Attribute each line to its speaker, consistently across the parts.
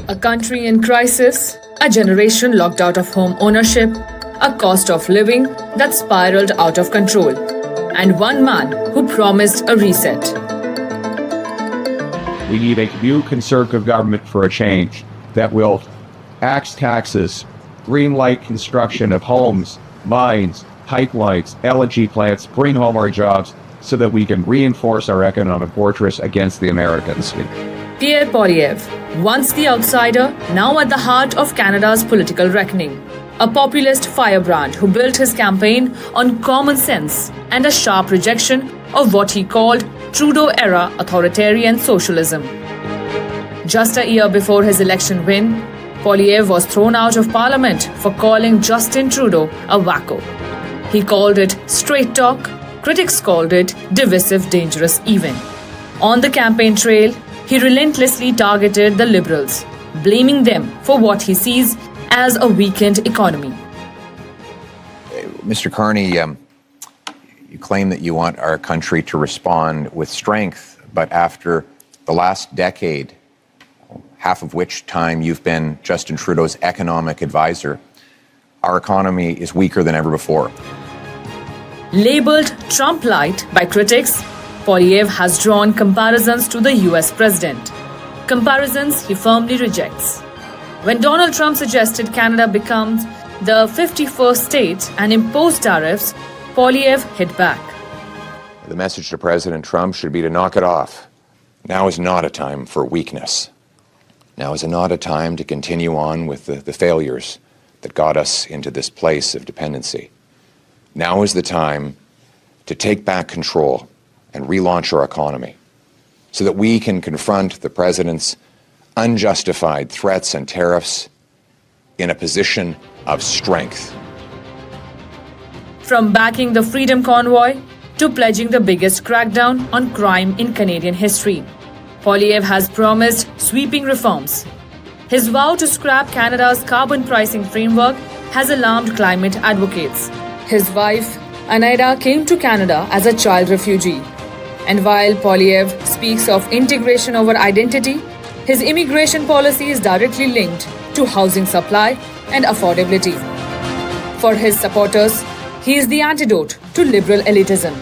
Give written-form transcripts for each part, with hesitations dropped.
Speaker 1: A country in crisis, a generation locked out of home ownership, a cost of living that spiraled out of control, and one man who promised a reset.
Speaker 2: We need a new conservative government for a change that will axe taxes, greenlight construction of homes, mines, pipelines, LNG plants, bring home our jobs so that we can reinforce our economic fortress against the Americans.
Speaker 1: Pierre Poilievre, once the outsider, now at the heart of Canada's political reckoning. A populist firebrand who built his campaign on common sense and a sharp rejection of what he called Trudeau-era authoritarian socialism. Just a year before his election win, Poilievre was thrown out of Parliament for calling Justin Trudeau a wacko. He called it straight talk. Critics called it divisive, dangerous even. On the campaign trail, he relentlessly targeted the Liberals, blaming them for what he sees as a weakened economy.
Speaker 3: Mr. Carney, you claim that you want our country to respond with strength, but after the last decade, half of which time you've been Justin Trudeau's economic advisor, our economy is weaker than ever before.
Speaker 1: Labelled Trump-light by critics, Poilievre has drawn comparisons to the US president. Comparisons he firmly rejects. When Donald Trump suggested Canada becomes the 51st state and imposed tariffs, Poilievre hit back.
Speaker 3: The message to President Trump should be to knock it off. Now is not a time for weakness. Now is not a time to continue on with the failures that got us into this place of dependency. Now is the time to take back control and relaunch our economy so that we can confront the president's unjustified threats and tariffs in a position of strength.
Speaker 1: From backing the Freedom Convoy to pledging the biggest crackdown on crime in Canadian history, Poilievre has promised sweeping reforms. His vow to scrap Canada's carbon pricing framework has alarmed climate advocates. His wife, Anaida, came to Canada as a child refugee. And while Poilievre speaks of integration over identity, his immigration policy is directly linked to housing supply and affordability. For his supporters, he is the antidote to liberal elitism.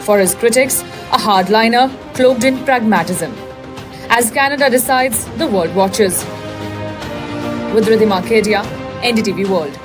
Speaker 1: For his critics, a hardliner cloaked in pragmatism. As Canada decides, the world watches. With Riddhima, Kedia, NDTV World.